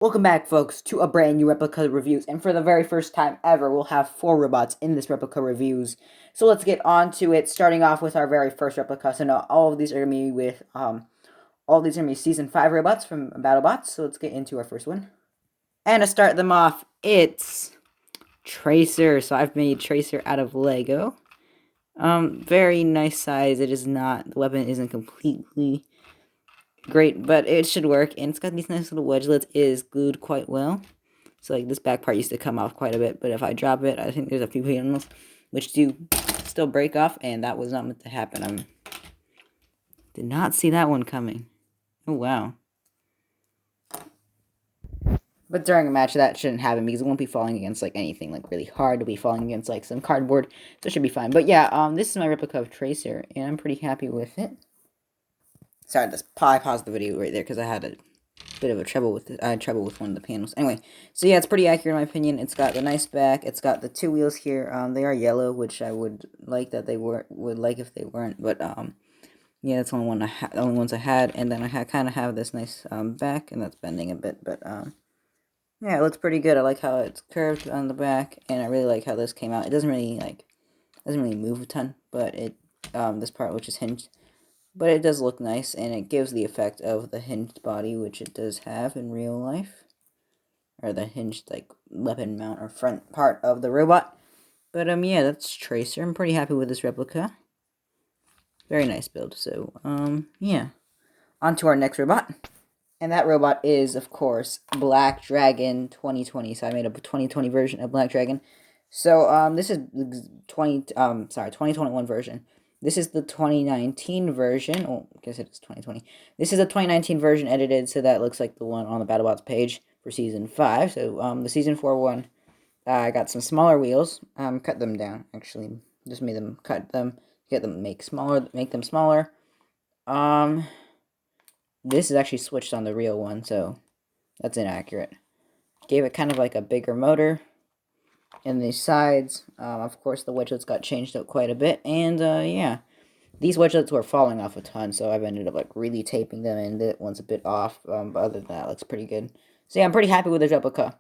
Welcome back, folks, to a brand new Replica reviews, and for the very first time ever, we'll have 4 robots in this Replica reviews. So let's get on to it, starting off with our very first Replica. So now, all of these are going to be with, Season 5 robots from Battlebots, so let's get into our first one. And to start them off, it's Tracer. So I've made Tracer out of Lego. Very nice size. It is not, the weapon isn't completely great, but it should work, and it's got these nice little wedgelets. It is glued quite well, so like this back part used to come off quite a bit, but if I drop it, I think there's a few panels which do still break off, and that was not meant to happen. I did not see that one coming. Oh wow. But during a match, that shouldn't happen because it won't be falling against like anything like really hard. It'll be falling against like some cardboard, so it should be fine. But yeah, this is my replica of Tracer, and I'm pretty happy with it. Sorry, I paused the video right there because I had a bit of a trouble with it. I had trouble with one of the panels. Anyway, so yeah, it's pretty accurate in my opinion. It's got the nice back. It's got the 2 wheels here. They are yellow, which I would like that they would like if they weren't. But yeah, that's the only one the only ones I had. And then I kind of have this nice back, and that's bending a bit. But yeah, it looks pretty good. I like how it's curved on the back, and I really like how this came out. It doesn't really move a ton, but this part which is hinged. But it does look nice, and it gives the effect of the hinged body, which it does have in real life. Or the hinged, like, weapon mount or front part of the robot. But, yeah, that's Tracer. I'm pretty happy with this replica. Very nice build. So, yeah. On to our next robot. And that robot is, of course, Black Dragon 2020. So I made a 2020 version of Black Dragon. So, this is 2021 version. This is the 2019 version. Oh, I guess it's 2020. This is a 2019 version edited, so that looks like the one on the Battlebots page for Season 5. So, the Season 4 one, I got some smaller wheels. Cut them down, actually. Just made them, cut them, make them smaller. This is actually switched on the real one, so that's inaccurate. Gave it kind of like a bigger motor. In the sides, of course, the wedgelets got changed out quite a bit, and yeah, these wedgelets were falling off a ton, so I've ended up like really taping them, and that one's a bit off, but other than that, it looks pretty good. So yeah, I'm pretty happy with this replica.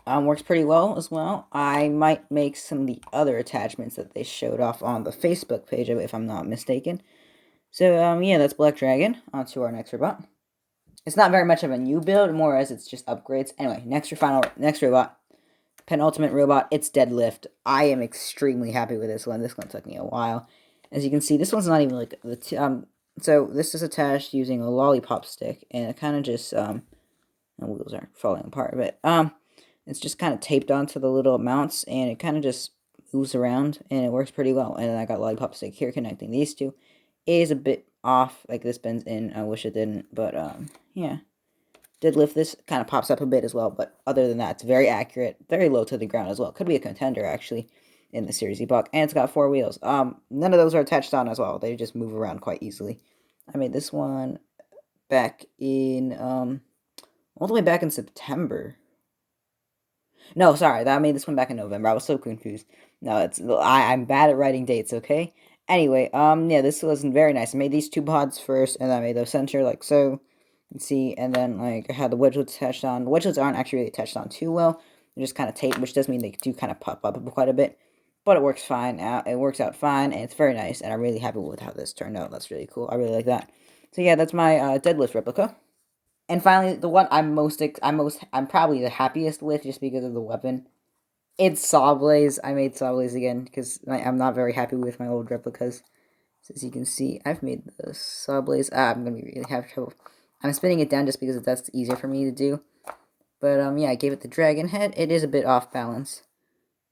Works pretty well as well. I might make some of the other attachments that they showed off on the Facebook page, if I'm not mistaken. So yeah, that's Black Dragon. On to our next robot. It's not very much of a new build, more as it's just upgrades. Anyway, next robot. Penultimate robot, it's Deadlift. I am extremely happy with this one. This one took me a while. As you can see, this one's not even like so this is attached using a lollipop stick, and it kind of just the wheels are falling apart a bit. It's just kind of taped onto the little mounts, and it kind of just moves around, and it works pretty well. And then I got lollipop stick here connecting these two. It is a bit off, like this bends in. I wish it didn't, but yeah. Deadlift, this kind of pops up a bit as well, but other than that, it's very accurate, very low to the ground as well. Could be a contender, actually, in the Series E buck, and it's got 4 wheels. None of those are attached on as well. They just move around quite easily. I made this one back in, all the way back in September. No, sorry, I made this one back in November. I was so confused. No, I'm bad at writing dates, okay? Anyway, yeah, this was very nice. I made these 2 pods first, and I made the center like so. See, and then like I had the wedgelets attached on. The wedgelets aren't actually really attached on too well. They're just kind of taped, which does mean they do kind of pop up quite a bit. But it works fine. It works out fine, and it's very nice. And I'm really happy with how this turned out. That's really cool. I really like that. So yeah, that's my deadlift replica. And finally, the one I'm probably the happiest with, just because of the weapon. It's Sawblaze. I made Sawblaze again because I'm not very happy with my old replicas. So as you can see, I've made the Sawblaze. I'm gonna be really have trouble. I'm spinning it down just because that's easier for me to do. But, yeah, I gave it the dragon head. It is a bit off balance.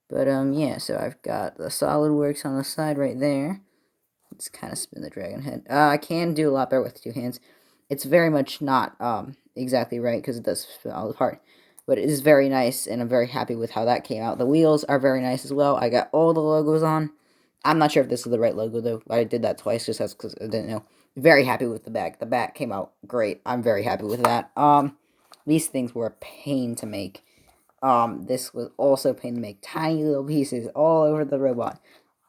But, yeah, so I've got the SolidWorks on the side right there. Let's kind of spin the dragon head. I can do a lot better with 2 hands. It's very much not, exactly right, because it does fall apart. But it is very nice, and I'm very happy with how that came out. The wheels are very nice as well. I got all the logos on. I'm not sure if this is the right logo, though. I did that twice just because I didn't know. Very happy with the back. The back came out great. I'm very happy with that. These things were a pain to make. This was also a pain to make. Tiny little pieces all over the robot.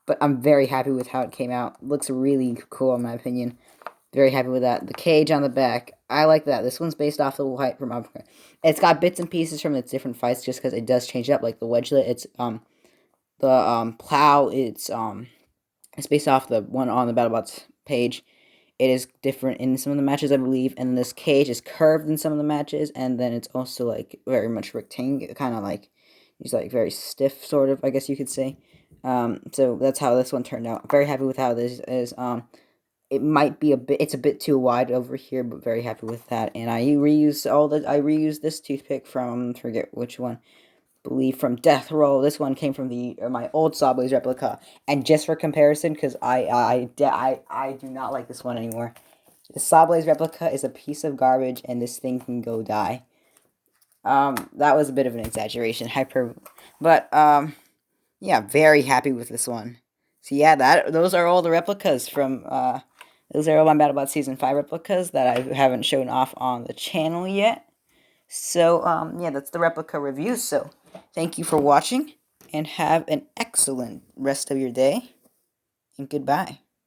But I'm very happy with how it came out. Looks really cool in my opinion. Very happy with that. The cage on the back, I like that. This one's based off the white from. It's got bits and pieces from its different fights, just because it does change up. Like the wedgelet, it's the plow. It's based off the one on the Battlebots page. It is different in some of the matches, I believe, and this cage is curved in some of the matches, and then it's also like very much rectangular, kind of like he's like very stiff, sort of, I guess you could say. So that's how this one turned out. Very happy with how this is. It might be it's a bit too wide over here, but very happy with that. And I reused this toothpick from, forget which one, believe from Death Roll. This one came from my old Sawblaze replica. And just for comparison, because I do not like this one anymore. The Sawblaze replica is a piece of garbage, and this thing can go die. That was a bit of an exaggeration, but yeah, very happy with this one. So yeah, those are all the replicas from those are all my BattleBots Season 5 replicas that I haven't shown off on the channel yet. So, yeah, that's the replica review. So, thank you for watching, and have an excellent rest of your day, and goodbye.